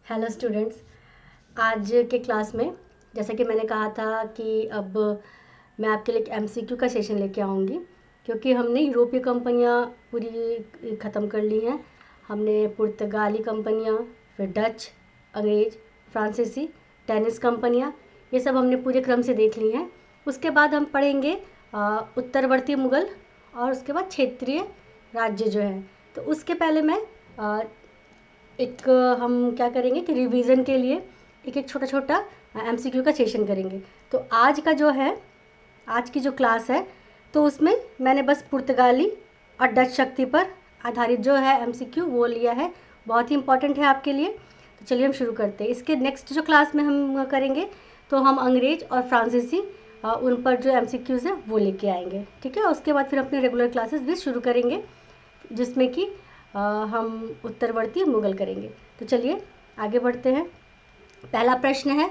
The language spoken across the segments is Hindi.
Hello students. आज के क्लास में जैसा कि मैंने कहा था कि अब मैं आपके लिए एक एमसीक्यू का सेशन लेके आऊँगी, क्योंकि हमने यूरोपीय कंपनियाँ पूरी ख़त्म कर ली हैं। हमने पुर्तगाली कंपनियाँ, फिर डच, अंग्रेज, फ्रांसीसी, डेनिश कंपनियाँ, ये सब हमने पूरे क्रम से देख ली हैं। उसके बाद हम पढ़ेंगे उत्तरवर्ती मुग़ल और उसके बाद क्षेत्रीय राज्य जो हैं। तो उसके पहले मैं एक हम क्या करेंगे कि रिवीजन के लिए एक एक छोटा छोटा एमसीक्यू का सेशन करेंगे। तो आज का जो है, आज की जो क्लास है, तो उसमें मैंने बस पुर्तगाली और डच शक्ति पर आधारित जो है एमसीक्यू वो लिया है। बहुत ही इंपॉर्टेंट है आपके लिए। तो चलिए हम शुरू करते हैं। इसके नेक्स्ट जो क्लास में हम करेंगे तो हम अंग्रेज और फ्रांसीसी उन पर जो एमसीक्यूज़ हैं वो लेके आएंगे, ठीक है। उसके बाद फिर अपने रेगुलर क्लासेस भी शुरू करेंगे, जिसमें कि हम उत्तरवर्ती मुगल करेंगे। तो चलिए आगे बढ़ते हैं। पहला प्रश्न है,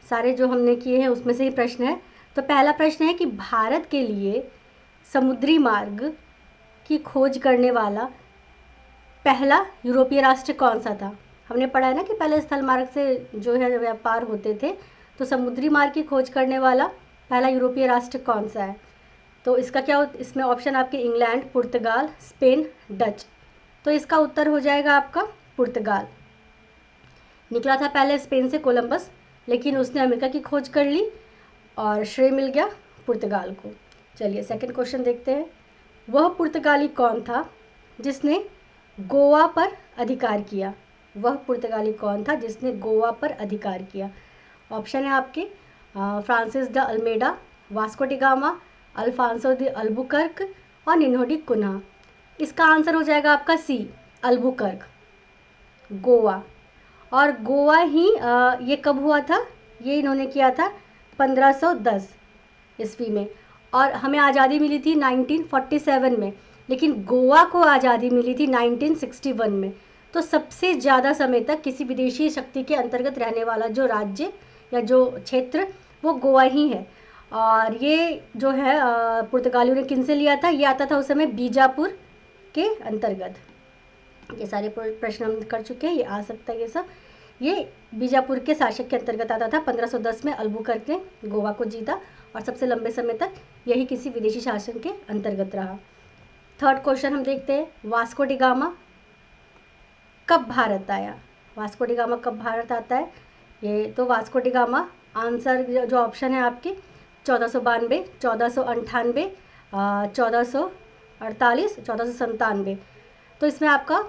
सारे जो हमने किए हैं उसमें से ही प्रश्न है। तो पहला प्रश्न है कि भारत के लिए समुद्री मार्ग की खोज करने वाला पहला यूरोपीय राष्ट्र कौन सा था। हमने पढ़ा है ना कि पहले स्थल मार्ग से जो है व्यापार होते थे, तो समुद्री मार्ग की खोज करने वाला पहला यूरोपीय राष्ट्र कौन सा है। तो इसका क्या इसमें ऑप्शन आपके इंग्लैंड, पुर्तगाल, स्पेन, डच। तो इसका उत्तर हो जाएगा आपका पुर्तगाल। निकला था पहले स्पेन से कोलंबस, लेकिन उसने अमेरिका की खोज कर ली और श्रेय मिल गया पुर्तगाल को। चलिए सेकंड क्वेश्चन देखते हैं। वह पुर्तगाली कौन था जिसने गोवा पर अधिकार किया। वह पुर्तगाली कौन था जिसने गोवा पर अधिकार किया। ऑप्शन है आपके Francis de Almeida, Vasco da Gama, Alfonso de Albuquerque और निन्हो डी कुन्हा। इसका आंसर हो जाएगा आपका सी, अल्बुकर्क, गोवा। और गोवा ही ये कब हुआ था, ये इन्होंने किया था 1510 ईस्वी में, और हमें आज़ादी मिली थी 1947 में, लेकिन गोवा को आज़ादी मिली थी 1961 में। तो सबसे ज़्यादा समय तक किसी विदेशी शक्ति के अंतर्गत रहने वाला जो राज्य या जो क्षेत्र, वो गोवा ही है। और ये जो है पुर्तगालियों ने किन से लिया था, ये आता था उस समय बीजापुर के अंतर्गत। ये सारे प्रश्न हम कर चुके हैं, ये आ सकता है ये सब। ये बीजापुर के शासक के अंतर्गत आता था। 1510 में अल्बुकर्क ने गोवा को जीता और सबसे लंबे समय तक यही किसी विदेशी शासन के अंतर्गत रहा। थर्ड क्वेश्चन हम देखते हैं, वास्को डी गामा कब भारत आया। वास्को डी गामा कब भारत आता है, ये तो वास्को डी गामा आंसर जो ऑप्शन है आपके 1492, 1498, 1448, 1497। तो इसमें आपका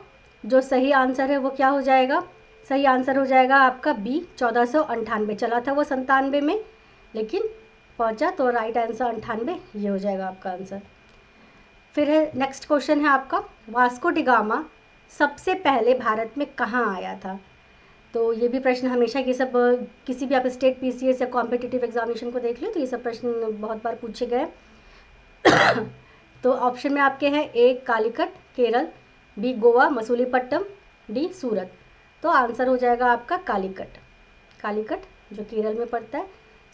जो सही आंसर है वो क्या हो जाएगा, सही आंसर हो जाएगा आपका बी, 1498। चला था वो 97 में, लेकिन पहुंचा तो राइट आंसर 98, ये हो जाएगा आपका आंसर। फिर है नेक्स्ट क्वेश्चन है आपका, वास्को डी गामा सबसे पहले भारत में कहाँ आया था। तो ये भी प्रश्न हमेशा, ये सब किसी भी आप स्टेट पीसीएस या कॉम्पिटिटिव एग्जामिनेशन को देख लो तो ये सब प्रश्न बहुत बार पूछे गए। तो ऑप्शन में आपके हैं ए कालीकट केरल, बी गोवा मसूलीपट्टम, डी सूरत। तो आंसर हो जाएगा आपका कालीकट, कालीकट जो केरल में पड़ता है।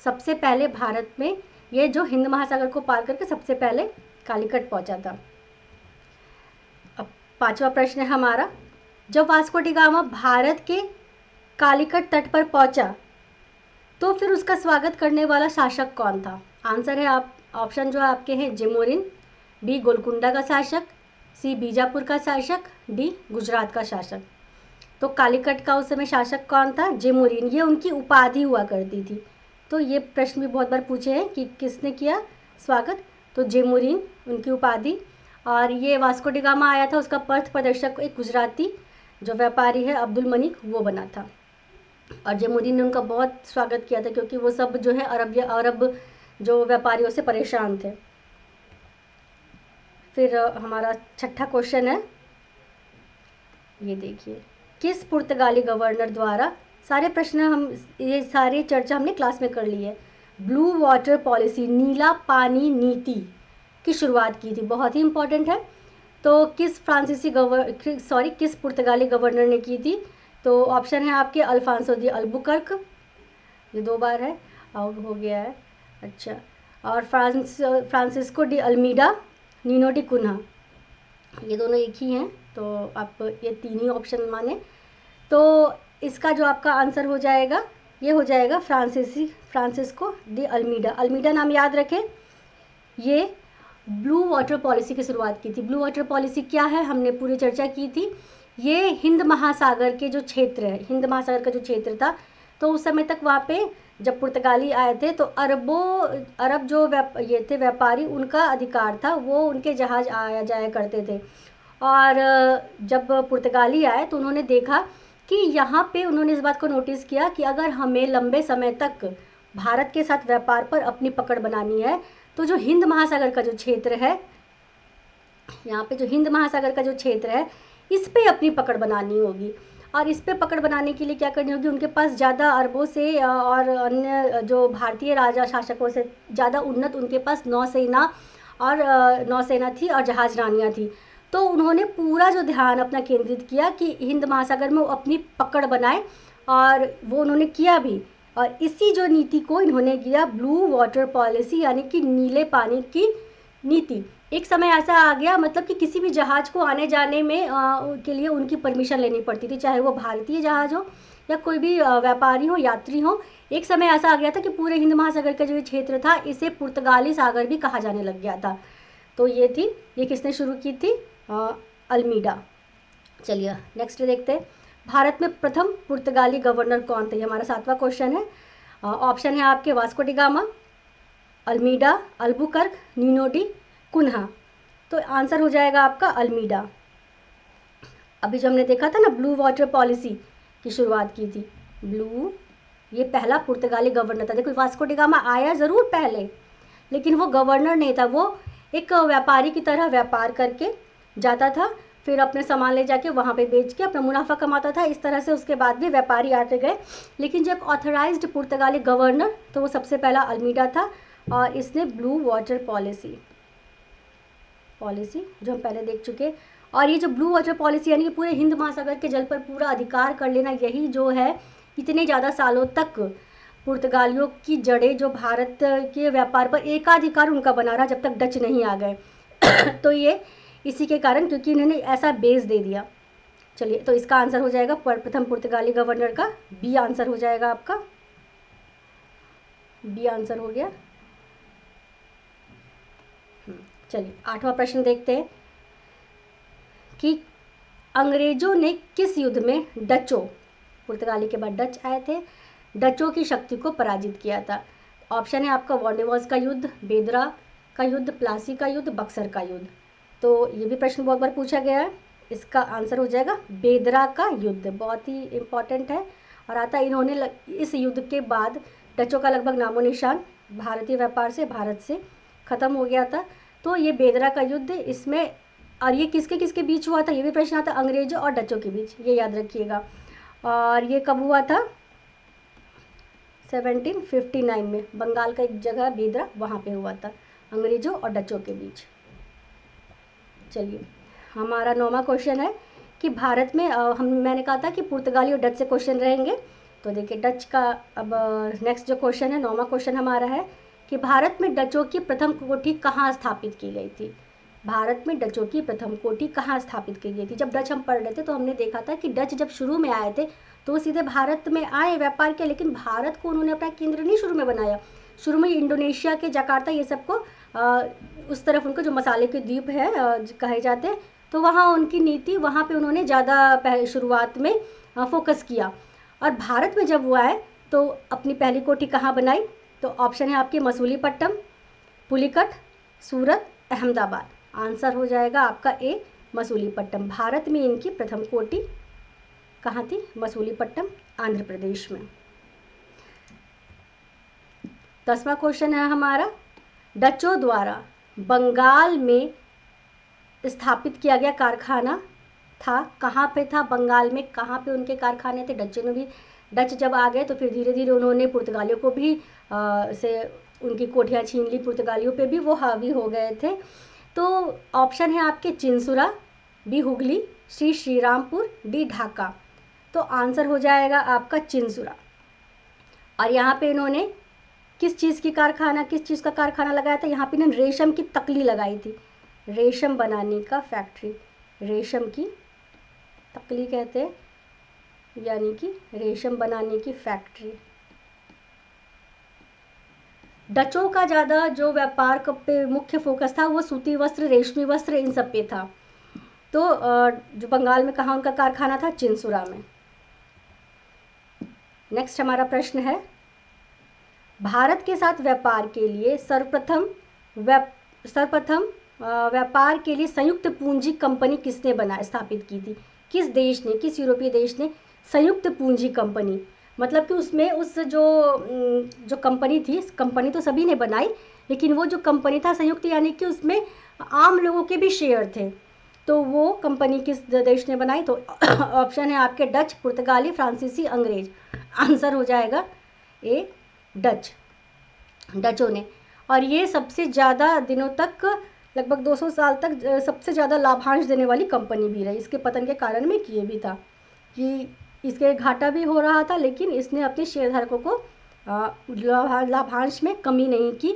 सबसे पहले भारत में ये जो हिंद महासागर को पार करके सबसे पहले कालीकट पहुंचा था। अब पांचवा प्रश्न है हमारा, जब वास्को डी गामा भारत के कालीकट तट पर पहुंचा तो फिर उसका स्वागत करने वाला शासक कौन था। आंसर है आप ऑप्शन जो आपके हैं जेमोरिन, बी गोलकुंडा का शासक, सी बीजापुर का शासक, डी गुजरात का शासक। तो कालीकट का उस समय शासक कौन था, जेमोरिन, ये उनकी उपाधि हुआ करती थी। तो ये प्रश्न भी बहुत बार पूछे हैं कि किसने किया स्वागत, तो जेमोरिन उनकी उपाधि। और ये वास्को डी गामा आया था, उसका पथ प्रदर्शक एक गुजराती जो व्यापारी है अब्दुल मलिक, वो बना था। और जेमोरिन ने उनका बहुत स्वागत किया था, क्योंकि वो सब जो है अरब जो व्यापारियों से परेशान थे। फिर हमारा छठा क्वेश्चन है, ये देखिए, किस पुर्तगाली गवर्नर द्वारा, सारे प्रश्न हम ये सारी चर्चा हमने क्लास में कर ली है, ब्लू वाटर पॉलिसी, नीला पानी नीति की शुरुआत की थी, बहुत ही इंपॉर्टेंट है। तो किस किस पुर्तगाली गवर्नर ने की थी। तो ऑप्शन है आपके अल्फांसो दी अल्बुकर्क, ये 2 बार है, आउट हो गया है, अच्छा, और Francisco de Almeida, Nino de Cunha, ये दोनों एक ही हैं। तो आप ये 3 ही ऑप्शन माने। तो इसका जो आपका आंसर हो जाएगा ये हो जाएगा फ्रांसिस्को डी अल्मीडा। अल्मीडा नाम याद रखें, ये ब्लू वाटर पॉलिसी की शुरुआत की थी। ब्लू वाटर पॉलिसी क्या है, हमने पूरी चर्चा की थी। ये हिंद महासागर के जो क्षेत्र है, हिंद महासागर का जो क्षेत्र था, तो उस समय तक वहाँ पे जब पुर्तगाली आए थे तो अरब जो ये थे व्यापारी, उनका अधिकार था, वो उनके जहाज आया जाया करते थे। और जब पुर्तगाली आए तो उन्होंने देखा कि यहाँ पे उन्होंने इस बात को नोटिस किया कि अगर हमें लंबे समय तक भारत के साथ व्यापार पर अपनी पकड़ बनानी है तो जो हिंद महासागर का जो क्षेत्र है, यहाँ पे जो हिंद महासागर का जो क्षेत्र है, इस पे अपनी पकड़ बनानी होगी। और इस पे पकड़ बनाने के लिए क्या करनी होगी, उनके पास ज़्यादा अरबों से और अन्य जो भारतीय राजा शासकों से ज़्यादा उन्नत उनके पास नौसेना थी और जहाज रानियाँ थी। तो उन्होंने पूरा जो ध्यान अपना केंद्रित किया कि हिंद महासागर में वो अपनी पकड़ बनाए, और वो उन्होंने किया भी। और इसी जो नीति को इन्होंने किया ब्लू वाटर पॉलिसी, यानी कि नीले पानी की नीति। एक समय ऐसा आ गया, मतलब कि किसी भी जहाज को आने जाने में के लिए उनकी परमिशन लेनी पड़ती थी, चाहे वो भारतीय जहाज हो या कोई भी व्यापारी हो, यात्री हो। एक समय ऐसा आ गया था कि पूरे हिंद महासागर का जो क्षेत्र था, इसे पुर्तगाली सागर भी कहा जाने लग गया था। तो ये किसने शुरू की थी, अल्मीडा। चलिए नेक्स्ट देखते हैं, भारत में प्रथम पुर्तगाली गवर्नर कौन थे। हमारा 7वां क्वेश्चन है। ऑप्शन है आपके Vasco da Gama, Almeida, Albuquerque, Nino de Cunha. तो आंसर हो जाएगा आपका अल्मीडा। अभी जो हमने देखा था ना, ब्लू वाटर पॉलिसी की शुरुआत की थी, ब्लू, ये पहला पुर्तगाली गवर्नर था। देखो वास्को डी गामा आया ज़रूर पहले, लेकिन वो गवर्नर नहीं था, वो एक व्यापारी की तरह व्यापार करके जाता था, फिर अपने सामान ले जाके वहाँ पे बेच के अपना मुनाफा कमाता था। इस तरह से उसके बाद भी व्यापारी आते गए, लेकिन जब ऑथराइज्ड पुर्तगाली गवर्नर, तो वो सबसे पहला अल्मीडा था। और इसने ब्लू वाटर पॉलिसी जो हम पहले देख चुके। और ये जो ब्लू वाटर पॉलिसी यानी कि पूरे हिंद महासागर के जल पर पूरा अधिकार कर लेना, यही जो है इतने ज़्यादा सालों तक पुर्तगालियों की जड़ें, जो भारत के व्यापार पर एकाधिकार उनका बना रहा जब तक डच नहीं आ गए। तो ये इसी के कारण, क्योंकि इन्होंने ऐसा बेस दे दिया। चलिए, तो इसका आंसर हो जाएगा प्रथम पुर्तगाली गवर्नर का बी आंसर हो जाएगा आपका, बी आंसर हो गया। चलिए 8वां प्रश्न देखते हैं कि अंग्रेजों ने किस युद्ध में डचों, पुर्तगाली के बाद डच आए थे, डचों की शक्ति को पराजित किया था। ऑप्शन है आपका वॉन्डेवॉल्स का युद्ध, बेदरा का युद्ध, प्लासी का युद्ध, बक्सर का युद्ध। तो ये भी प्रश्न बहुत बार पूछा गया है। इसका आंसर हो जाएगा बेदरा का युद्ध, बहुत ही इम्पॉर्टेंट है। और आता इन्होंने इस युद्ध के बाद डचों का लगभग नामो निशान भारतीय व्यापार से, भारत से ख़त्म हो गया था। तो ये बेदरा का युद्ध, इसमें, और ये किसके किसके बीच हुआ था, ये भी प्रश्न आता, अंग्रेजों और डचों के बीच, ये याद रखिएगा। और ये कब हुआ था, 1759 में, बंगाल का एक जगह बेदरा, वहाँ पे हुआ था, अंग्रेजों और डचों के बीच। चलिए हमारा 9वां क्वेश्चन है कि भारत में मैंने कहा था कि पुर्तगाली और डच से क्वेश्चन रहेंगे। तो देखिए डच का अब नेक्स्ट जो क्वेश्चन है, 9वां क्वेश्चन हमारा है कि भारत में डचों की प्रथम कोठी कहाँ स्थापित की गई थी। भारत में डचों की प्रथम कोठी कहाँ स्थापित की गई थी। जब डच हम पढ़ रहे थे तो हमने देखा था कि डच जब शुरू में आए थे तो वो सीधे भारत में आए व्यापार के, लेकिन भारत को उन्होंने अपना केंद्र नहीं शुरू में बनाया। शुरू में इंडोनेशिया के जकार्ता ये सबको उस तरफ उनको जो मसाले के द्वीप है कहे जाते हैं, तो वहाँ उनकी नीति, वहाँ पे उन्होंने ज़्यादा शुरुआत में फोकस किया। और भारत में जब वो आए तो अपनी पहली कोठी कहाँ बनाई, तो ऑप्शन है आपके मसूलीपट्टनम, पुलिकट, सूरत, अहमदाबाद। आंसर हो जाएगा आपका ए, मसूलीपट्टनम। भारत में इनकी प्रथम कोठी कहाँ थी, मसूलीपट्टनम, आंध्र प्रदेश में। 10वां क्वेश्चन है हमारा, डचों द्वारा बंगाल में स्थापित किया गया कारखाना था, कहाँ पे था बंगाल में, कहाँ पे उनके कारखाने थे। डच जब आ गए तो फिर धीरे धीरे उन्होंने पुर्तगालियों को भी से उनकी कोठियाँ छीन ली, पुर्तगालियों पे भी वो हावी हो गए थे। तो ऑप्शन है आपके चिंसुरा, बी हुगली, सी श्रीरामपुर, डी ढाका। तो आंसर हो जाएगा आपका चिंसुरा। और यहाँ पे इन्होंने किस चीज़ का कारखाना लगाया था, यहाँ पे इन्होंने रेशम की तकली लगाई थी, रेशम बनाने का फैक्ट्री, रेशम की तकली कहते हैं, यानी कि रेशम बनाने की फैक्ट्री। डचों का ज़्यादा जो व्यापार पे मुख्य फोकस था वो सूती वस्त्र, रेशमी वस्त्र, इन सब पे था। तो जो बंगाल में कहाँ उनका कारखाना था? चिंसुरा में। नेक्स्ट हमारा प्रश्न है, भारत के साथ व्यापार के लिए सर्वप्रथम व्यापार के लिए संयुक्त पूंजी कंपनी किसने स्थापित की थी? किस देश ने, किस यूरोपीय देश ने संयुक्त पूंजी कंपनी, मतलब कि उसमें उस जो कंपनी थी, कंपनी तो सभी ने बनाई, लेकिन वो जो कंपनी था संयुक्त, यानी कि उसमें आम लोगों के भी शेयर थे, तो वो कंपनी किस देश ने बनाई? तो ऑप्शन है आपके डच, पुर्तगाली, फ्रांसीसी, अंग्रेज। आंसर हो जाएगा ए, डचों ने। और ये सबसे ज़्यादा दिनों तक, लगभग 200 साल तक सबसे ज़्यादा लाभांश देने वाली कंपनी भी रही। इसके पतन के कारण में किए भी था कि इसके घाटा भी हो रहा था, लेकिन इसने अपने शेयरधारकों को लाभांश में कमी नहीं की,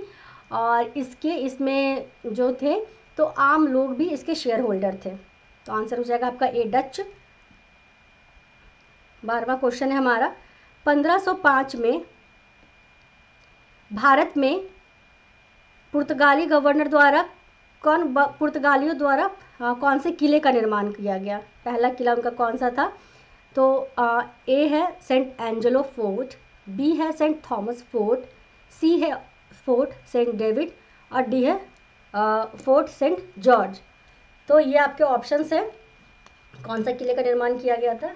और इसमें जो थे तो आम लोग भी इसके शेयर होल्डर थे। तो आंसर हो जाएगा आपका ए, डच। 12वां क्वेश्चन है हमारा, 1505 में भारत में पुर्तगाली गवर्नर द्वारा पुर्तगालियों द्वारा कौन से किले का निर्माण किया गया? पहला किला उनका कौन सा था? तो ए है सेंट एंजेलो फोर्ट, बी है सेंट थॉमस फोर्ट, सी है फोर्ट सेंट डेविड, और डी है फोर्ट सेंट जॉर्ज। तो ये आपके ऑप्शंस हैं, कौन सा किले का निर्माण किया गया था?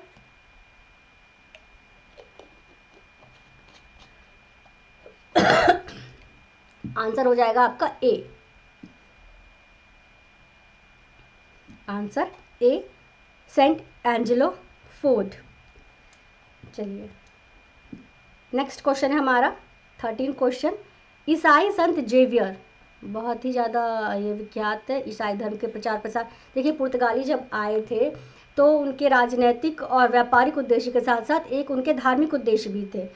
आंसर हो जाएगा आपका A, answer A, Saint Angelo Fort. चलिए नेक्स्ट क्वेश्चन है हमारा 13 क्वेश्चन, ईसाई संत जेवियर, बहुत ही ज़्यादा ये विख्यात है ईसाई धर्म के प्रचार प्रसार। देखिए, पुर्तगाली जब आए थे तो उनके राजनैतिक और व्यापारिक उद्देश्य के साथ साथ एक उनके धार्मिक उद्देश्य भी थे।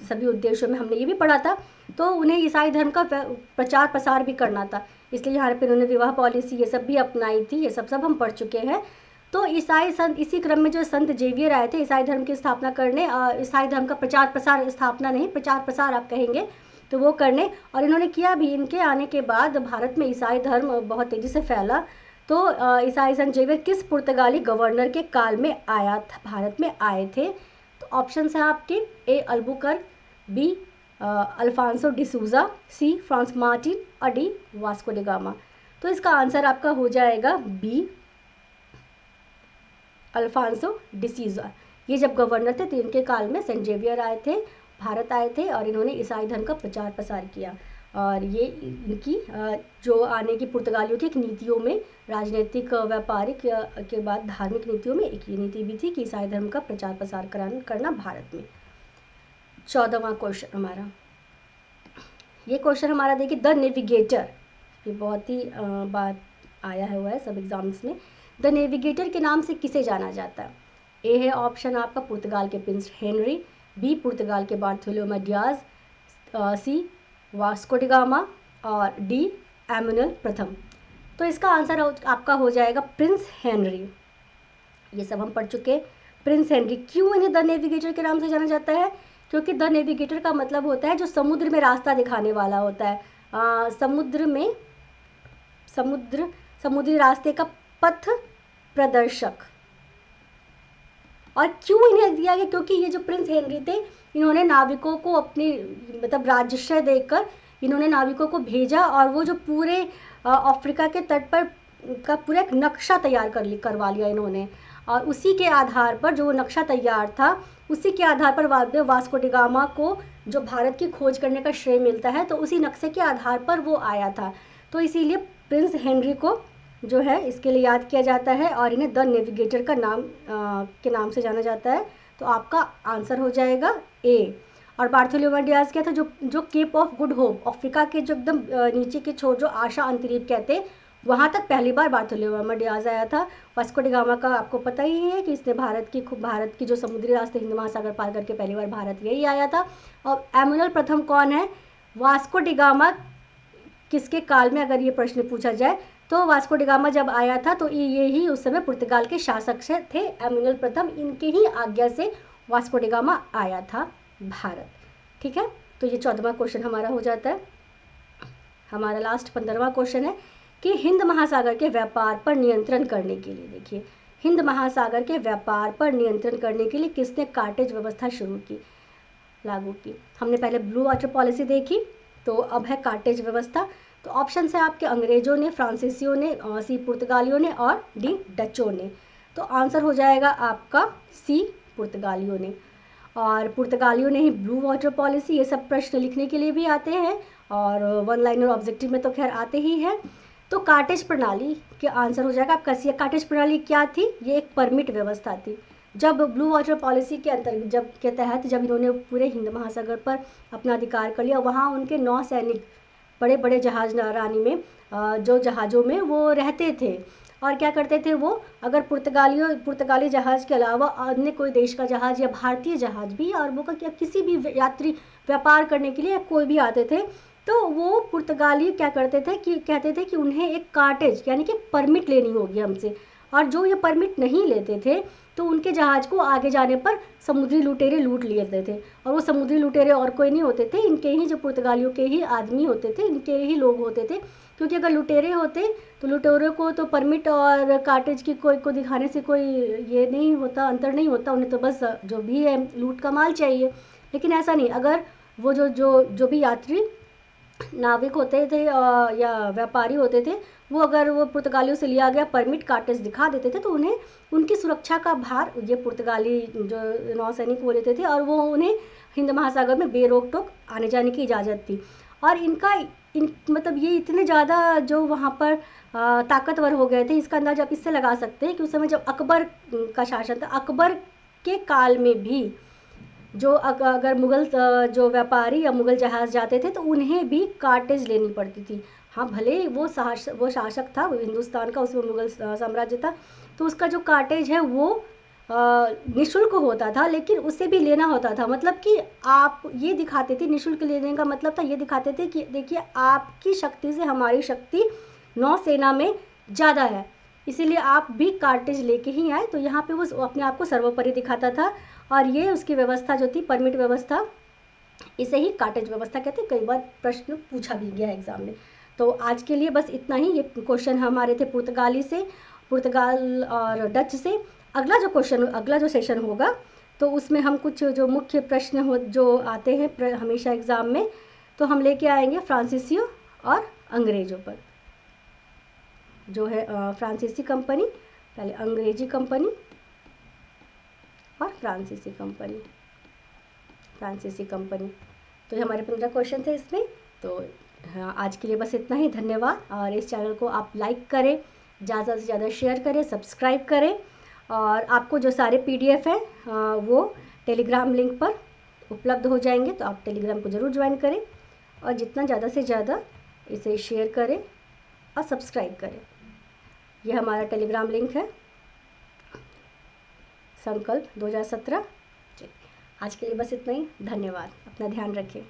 सभी उद्देश्यों में हमने ये भी पढ़ा था, तो उन्हें ईसाई धर्म का प्रचार प्रसार भी करना था, इसलिए यहाँ पर उन्होंने विवाह पॉलिसी ये सब भी अपनाई थी। ये सब हम पढ़ चुके हैं। तो ईसाई संत, इसी क्रम में जो संत जेवियर आए थे ईसाई धर्म की स्थापना करने, ईसाई धर्म का प्रचार प्रसार, स्थापना नहीं प्रचार प्रसार आप कहेंगे, तो वो करने, और इन्होंने किया भी। इनके आने के बाद भारत में ईसाई धर्म बहुत तेज़ी से फैला। तो ईसाई संत जेवियर किस पुर्तगाली गवर्नर के काल में आया था, भारत में आए थे? तो ऑप्शन है आपके ए, अल्बुकर्क, बी, अल्फांसो डिसूजा, सी, फ्रांस मार्टिन, और डी, वास्को डी गामा। तो इसका आंसर आपका हो जाएगा बी, अल्फांसो डिसूजा। ये जब गवर्नर थे तो इनके काल में सेंट जेवियर आए थे, भारत आए थे, और इन्होंने ईसाई धर्म का प्रचार प्रसार किया। और ये इनकी जो आने की पुर्तगालियों की एक नीतियों में, राजनीतिक व्यापारिक के बाद धार्मिक नीतियों में एक ये नीति भी थी कि ईसाई धर्म का प्रचार प्रसार करना भारत में। 14वां क्वेश्चन हमारा, ये क्वेश्चन हमारा देखिए, द नेविगेटर, ये बहुत ही बात आया हुआ है सब एग्जाम्स में। द नेविगेटर के नाम से किसे जाना जाता है? ए है ऑप्शन आपका पुर्तगाल के प्रिंस हेनरी, बी, पुर्तगाल के बार्थोलोमेव डियाज, सी, वास्को डी गामा, और डी, एमनुएल प्रथम। तो इसका आंसर आपका हो जाएगा प्रिंस हेनरी। ये सब हम पढ़ चुके। प्रिंस हेनरी, क्यों इन्हें द नेविगेटर के नाम से जाना जाता है? क्योंकि द नेविगेटर का मतलब होता है जो समुद्र में रास्ता दिखाने वाला होता है, समुद्री रास्ते का पथ प्रदर्शक। और क्यों इन्हें दिया गया? क्योंकि ये जो प्रिंस हेनरी थे, इन्होंने नाविकों को अपनी मतलब राज्याश्रय देकर इन्होंने नाविकों को भेजा, और वो जो पूरे अफ्रीका के तट पर का पूरा एक नक्शा तैयार करवा लिया इन्होंने, और उसी के आधार पर जो नक्शा तैयार था, उसी के आधार पर वास्को डी गामा को जो भारत की खोज करने का श्रेय मिलता है, तो उसी नक्शे के आधार पर वो आया था। तो इसीलिए प्रिंस हेनरी को जो है इसके लिए याद किया जाता है, और इन्हें द नेविगेटर का के नाम से जाना जाता है। तो आपका आंसर हो जाएगा ए। और बार्थोलोमेव डियाज क्या था? जो Cape of Good Hope, Africa के जो एकदम नीचे के छोर, जो आशा अंतरीप कहते हैं, वहाँ तक पहली बार बार्थोलोमेव डियाज आया था। वास्को डी गामा का आपको पता ही है कि इसने भारत की जो समुद्री रास्ते हिंद महासागर पार करके पहली बार भारत यही आया था। और एमनुएल प्रथम कौन है? वास्को डी गामा किसके काल में अगर ये प्रश्न पूछा जाए तो वास्को डी गामा जब आया था तो ये ही उस समय पुर्तगाल के शासक से थे, एमुनुएल प्रथम, इनके ही आज्ञा से वास्को डी गामा आया था भारत। ठीक है, तो ये 14वां क्वेश्चन हमारा हो जाता है। हमारा लास्ट 15वां क्वेश्चन है कि हिंद महासागर के व्यापार पर नियंत्रण करने के लिए, देखिए हिंद महासागर के व्यापार पर नियंत्रण करने के लिए किसने कार्टेज व्यवस्था शुरू की, लागू की। हमने पहले ब्लू वाटर पॉलिसी देखी, तो अब है कार्टेज व्यवस्था। तो ऑप्शन है आपके अंग्रेजों ने, फ्रांसीसियों ने, सी पुर्तगालियों ने और डी डचों ने। तो आंसर हो जाएगा आपका सी पुर्तगालियों ने। और पुर्तगालियों ने ही ब्लू वाटर पॉलिसी, ये सब प्रश्न लिखने के लिए भी आते हैं और वन लाइनर ऑब्जेक्टिव में तो खैर आते ही हैं। तो कार्टेज प्रणाली के आंसर हो जाएगा आपका सी। कार्टेज प्रणाली क्या थी, ये एक परमिट व्यवस्था थी। जब ब्लू वाटर पॉलिसी के अंतर्गत के तहत जब इन्होंने पूरे हिंद महासागर पर अपना अधिकार कर लिया, वहाँ उनके 9 सैनिक बड़े बड़े जहाज रानी में जो जहाज़ों में वो रहते थे और क्या करते थे वो, अगर पुर्तगाली जहाज़ के अलावा अन्य कोई देश का जहाज़ या भारतीय जहाज़ भी और वो क्या किसी भी यात्री व्यापार करने के लिए कोई भी आते थे तो वो पुर्तगाली क्या करते थे कि कहते थे कि उन्हें एक कार्टेज यानी कि परमिट लेनी होगी हमसे, और जो ये परमिट नहीं लेते थे तो उनके जहाज़ को आगे जाने पर समुद्री लुटेरे लूट लेते थे। और वो समुद्री लुटेरे और कोई नहीं होते थे, इनके ही जो पुर्तगालियों के ही आदमी होते थे, इनके ही लोग होते थे। क्योंकि अगर लुटेरे होते तो लुटेरों को तो परमिट और कार्टेज की कोई को दिखाने से कोई ये नहीं होता, अंतर नहीं होता, उन्हें तो बस जो भी है लूट का माल चाहिए। लेकिन ऐसा नहीं, अगर वो जो भी यात्री नाविक होते थे या व्यापारी होते थे, वो अगर वो पुर्तगालियों से लिया गया परमिट कार्टेज दिखा देते थे तो उन्हें उनकी सुरक्षा का भार ये पुर्तगाली जो नौसैनिक वो लेते थे और वो उन्हें हिंद महासागर में बेरोक टोक आने जाने की इजाज़त थी। और मतलब ये इतने ज़्यादा जो वहाँ पर ताकतवर हो गए थे, इसका अंदाज़ा आप इससे लगा सकते हैं कि उस समय जब अकबर का शासन था, अकबर के काल में भी जो अगर मुग़ल जो व्यापारी या मुग़ल जहाज़ जाते थे तो उन्हें भी कार्टेज लेनी पड़ती थी। हाँ, भले वो शासक था हिंदुस्तान का, उसमें मुग़ल साम्राज्य था, तो उसका जो कार्टेज है वो निःशुल्क होता था, लेकिन उसे भी लेना होता था। मतलब कि आप ये दिखाते थे, निःशुल्क लेने का मतलब था ये दिखाते थे कि देखिए आपकी शक्ति से हमारी शक्ति नौसेना में ज़्यादा है, इसीलिए आप भी कार्टेज लेके ही आए। तो यहाँ पे वो अपने आप को सर्वोपरि दिखाता था और ये उसकी व्यवस्था जो थी परमिट व्यवस्था, इसे ही कार्टेज व्यवस्था कहते हैं। कई बार प्रश्न पूछा भी गया है एग्जाम में। तो आज के लिए बस इतना ही। ये क्वेश्चन हमारे थे पुर्तगाल और डच से। अगला जो सेशन होगा तो उसमें हम कुछ जो मुख्य प्रश्न जो आते हैं हमेशा एग्ज़ाम में, तो हम लेके आएंगे फ्रांसीसियों और अंग्रेज़ों पर। जो है फ्रांसीसी कंपनी, पहले अंग्रेजी कंपनी और फ्रांसीसी कंपनी। तो ये हमारे 15 क्वेश्चन थे इसमें। तो हाँ, आज के लिए बस इतना ही। धन्यवाद। और इस चैनल को आप लाइक करें, ज़्यादा से ज़्यादा शेयर करें, सब्सक्राइब करें। और आपको जो सारे PDF हैं वो टेलीग्राम लिंक पर उपलब्ध हो जाएंगे, तो आप टेलीग्राम को ज़रूर ज्वाइन करें और जितना ज़्यादा से ज़्यादा इसे शेयर करें और सब्सक्राइब करें। यह हमारा टेलीग्राम लिंक है, संकल्प 2017। आज के लिए बस इतना ही। धन्यवाद। अपना ध्यान रखें।